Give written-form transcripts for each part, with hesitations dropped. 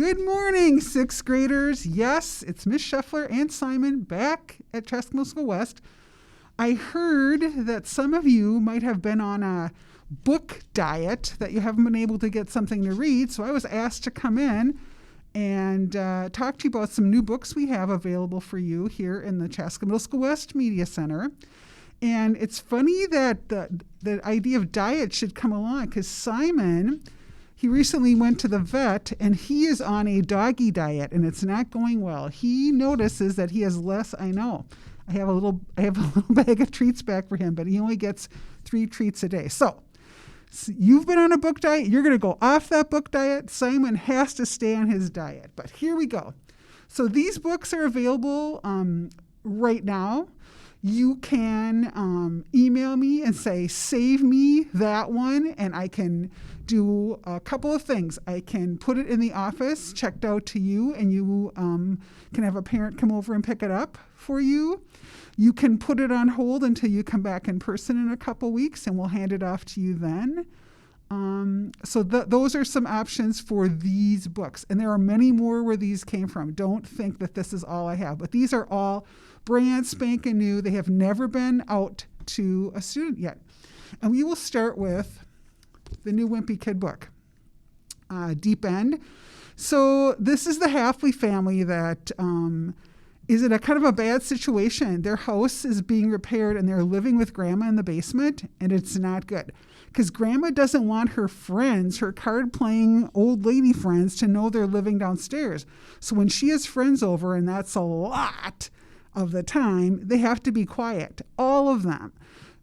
Good morning, sixth graders. Yes, it's Miss Scheffler and Simon back at Chaska Middle School West. I heard that some of you might have been on a book diet, that you haven't been able to get something to read, so I was asked to come in and talk to you about some new books we have available for you here in the Chaska Middle School West Media Center. And it's funny that the idea of diet should come along, because Simon, he recently went to the vet and he is on a doggy diet and it's not going well. He notices that he has less. I know. I have a little bag of treats back for him, but he only gets 3 treats a day. So you've been on a book diet. You're going to go off that book diet. Simon has to stay on his diet. But here we go. So these books are available right now. You can email me and say, save me that one, and I can do a couple of things. I can put it in the office, checked out to you, and you can have a parent come over and pick it up for you. You can put it on hold until you come back in person in a couple weeks, and we'll hand it off to you then. So those are some options for these books. And there are many more where these came from. Don't think that this is all I have. But these are all brand spanking new. They have never been out to a student yet. And we will start with the new Wimpy Kid book, Deep End. So this is the Halfley family that is in a kind of a bad situation. Their house is being repaired and they're living with Grandma in the basement, and it's not good. Because Grandma doesn't want her friends, her card-playing old lady friends, to know they're living downstairs. So when she has friends over, and that's a lot of the time, they have to be quiet, all of them.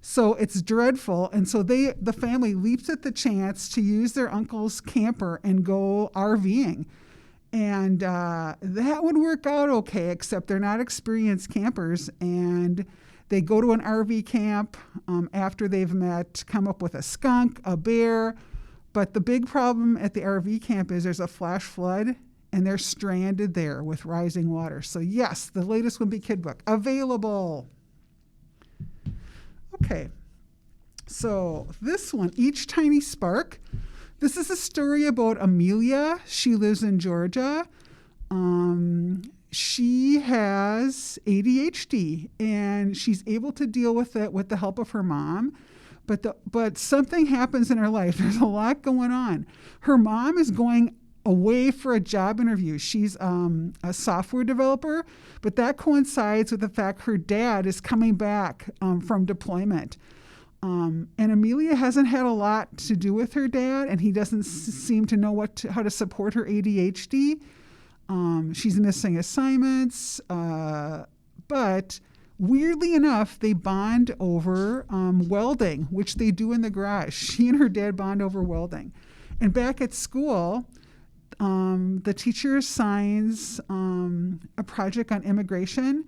So it's dreadful. And so the family leaps at the chance to use their uncle's camper and go RVing. And that would work out okay, except they're not experienced campers. And they go to an RV camp after they've come up with a skunk, a bear. But the big problem at the RV camp is there's a flash flood, and they're stranded there with rising water. So yes, the latest Wimpy Kid book, available. Okay, so this one, Each Tiny Spark. This is a story about Amelia. She lives in Georgia. She has ADHD, and she's able to deal with it with the help of her mom. But something happens in her life. There's a lot going on. Her mom is going away for a job interview. She's a software developer, but that coincides with the fact her dad is coming back from deployment. And Amelia hasn't had a lot to do with her dad, and he doesn't seem to know how to support her ADHD. She's missing assignments, but weirdly enough, they bond over welding, which they do in the garage. She and her dad bond over welding. And back at school, the teacher assigns a project on immigration.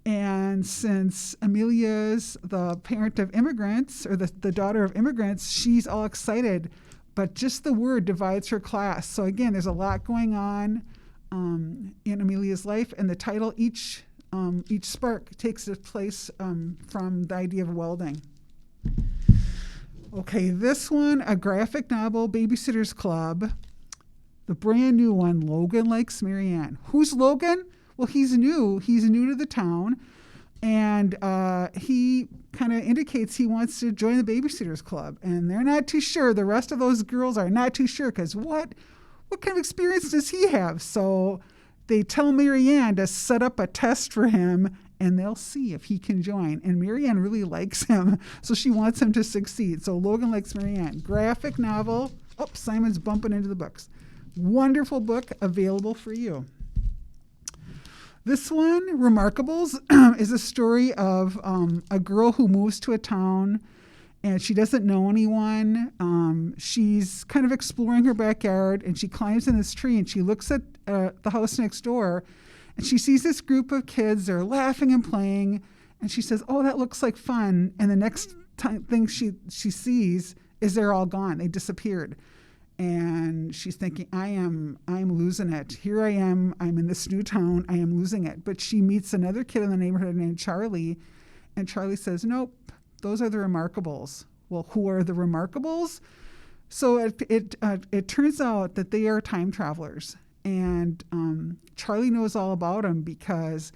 And since Amelia's the parent of immigrants, or the daughter of immigrants, she's all excited. But just the word divides her class. So again, there's a lot going on in Amelia's life. And the title, Each Spark, takes its place from the idea of welding. Okay, this one, a graphic novel, Babysitter's Club. The brand new one, Logan Likes Marianne. Who's Logan? Well, he's new. He's new to the town, and he kind of indicates he wants to join the Babysitter's Club, and they're not too sure. The rest of those girls are not too sure, because what kind of experience does he have? So they tell Marianne to set up a test for him, and they'll see if he can join. And Marianne really likes him, so she wants him to succeed. So Logan Likes Marianne. Graphic novel. Oh, Simon's bumping into the books. Wonderful book, available for you. This one, Remarkables, is a story of a girl who moves to a town and she doesn't know anyone. She's kind of exploring her backyard, and she climbs in this tree and she looks at the house next door, and she sees this group of kids. They're laughing and playing, and she says, "Oh, that looks like fun." And the next thing she sees is they're all gone. They disappeared. And she's thinking, I'm losing it. Here I am. I'm in this new town. I am losing it. But she meets another kid in the neighborhood named Charlie. And Charlie says, "Nope, those are the Remarkables." Well, who are the Remarkables? So it turns out that they are time travelers. And Charlie knows all about him because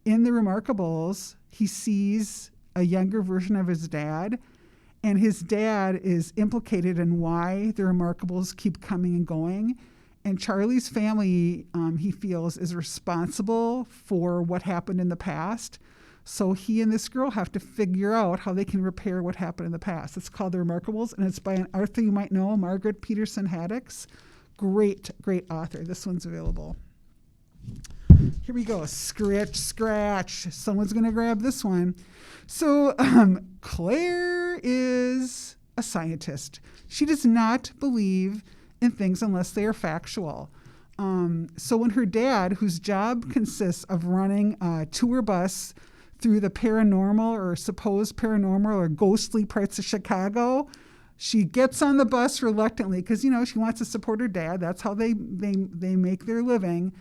in the Remarkables, he sees a younger version of his dad, and his dad is implicated in why the Remarkables keep coming and going. And Charlie's family, he feels, is responsible for what happened in the past. So he and this girl have to figure out how they can repair what happened in the past. It's called The Remarkables, and it's by an author you might know, Margaret Peterson Haddix. Great, great author. This one's available. Here we go. Scratch, scratch. Someone's going to grab this one. So Claire is a scientist. She does not believe in things unless they are factual. So when her dad, whose job consists of running a tour bus through the paranormal or supposed paranormal or ghostly parts of Chicago, she gets on the bus reluctantly because, she wants to support her dad. That's how they make their living.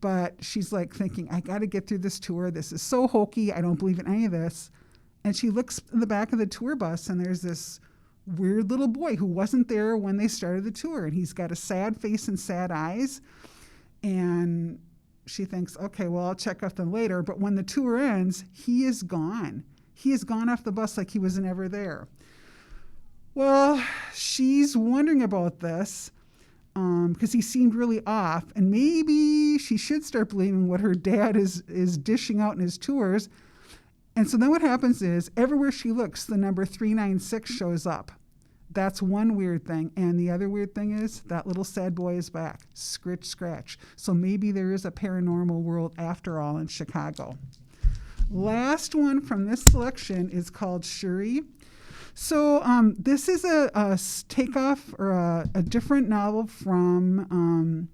But she's like thinking, I got to get through this tour. This is so hokey. I don't believe in any of this. And she looks in the back of the tour bus, and there's this weird little boy who wasn't there when they started the tour. And he's got a sad face and sad eyes. And she thinks, okay, well, I'll check out them later. But when the tour ends, he is gone. He is gone off the bus like he was never there. Well, she's wondering about this because he seemed really off. And maybe she should start believing what her dad is dishing out in his tours. And so then what happens is everywhere she looks, the number 396 shows up. That's one weird thing. And the other weird thing is that little sad boy is back. Scritch, scratch. So maybe there is a paranormal world after all in Chicago. Last one from this selection is called Shuri. So this is a takeoff or a different novel from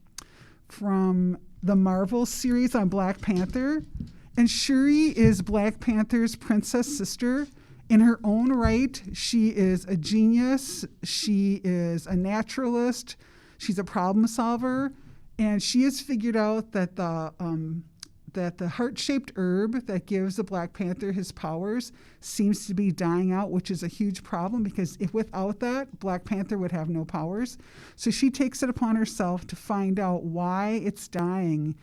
the Marvel series on Black Panther. And Shuri is Black Panther's princess sister. In her own right, she is a genius. She is a naturalist. She's a problem solver. And she has figured out that the heart-shaped herb that gives the Black Panther his powers seems to be dying out, which is a huge problem because if without that, Black Panther would have no powers. So she takes it upon herself to find out why it's dying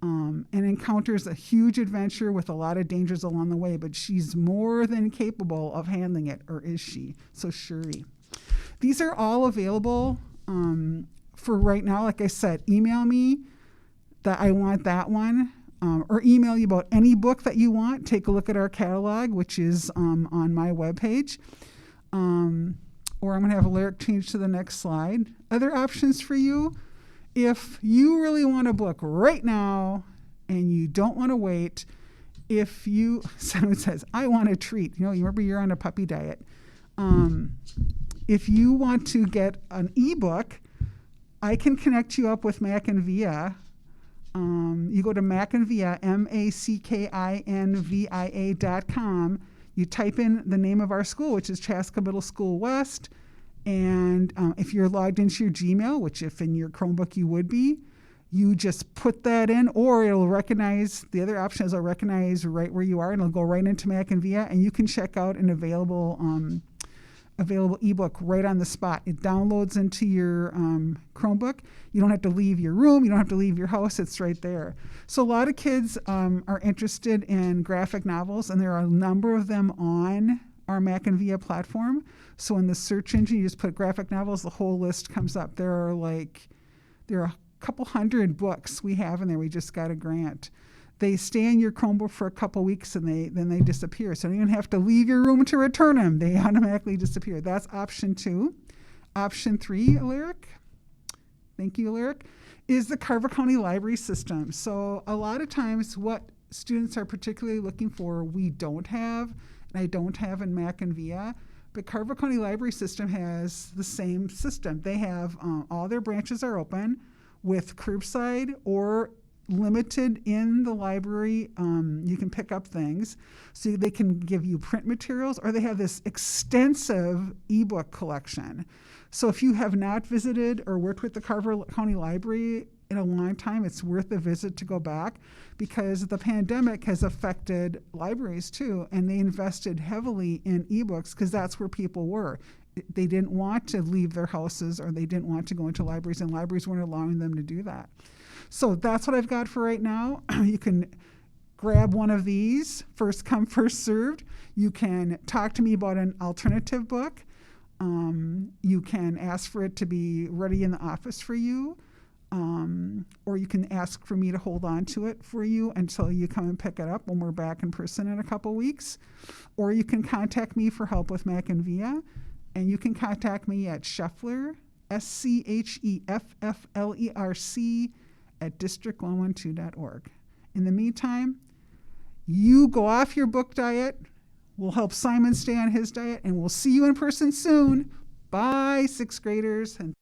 and encounters a huge adventure with a lot of dangers along the way, but she's more than capable of handling it, or is she? So Shuri. These are all available for right now. Like I said, email me that I want that one. Or email you about any book that you want. Take a look at our catalog, which is on my webpage. Or I'm going to have a lyric change to the next slide. Other options for you, if you really want a book right now and you don't want to wait, someone says, I want a treat. You remember you're on a puppy diet. If you want to get an ebook, I can connect you up with Mac and Via. You go to MackinVia, MackinVia.com. You type in the name of our school, which is Chaska Middle School West. And if you're logged into your Gmail, which if in your Chromebook you would be, you just put that in, or it'll recognize, the other option is it'll recognize right where you are, and it'll go right into MackinVia, and you can check out an available ebook right on the spot. It downloads into your Chromebook. You don't have to leave your room. You don't have to leave your house. It's right there. So a lot of kids are interested in graphic novels, and there are a number of them on our MackinVia platform. So in the search engine, you just put graphic novels, the whole list comes up. There are a couple hundred books we have in there. We just got a grant. They stay in your Chromebook for a couple weeks and then they disappear. So you don't even have to leave your room to return them. They automatically disappear. That's option 2. Option 3, Alaric, thank you, Alaric, is the Carva County Library System. So a lot of times what students are particularly looking for, we don't have, and I don't have in MackinVia. But Carva County Library System has the same system. They have all their branches are open with curbside or limited in the library. You can pick up things. So they can give you print materials, or they have this extensive ebook collection. So if you have not visited or worked with the Carver County Library in a long time, it's worth a visit to go back, because the pandemic has affected libraries too, and they invested heavily in ebooks because that's where people were. They didn't want to leave their houses, or they didn't want to go into libraries, and libraries weren't allowing them to do that. So that's what I've got for right now. You can grab one of these, first come, first served. You can talk to me about an alternative book. You can ask for it to be ready in the office for you. Or you can ask for me to hold on to it for you until you come and pick it up when we're back in person in a couple weeks. Or you can contact me for help with Mac and Via. And you can contact me at Scheffler, SCHEFFLERC, at district112.org. In the meantime, you go off your book diet. We'll help Simon stay on his diet, and we'll see you in person soon. Bye, sixth graders. And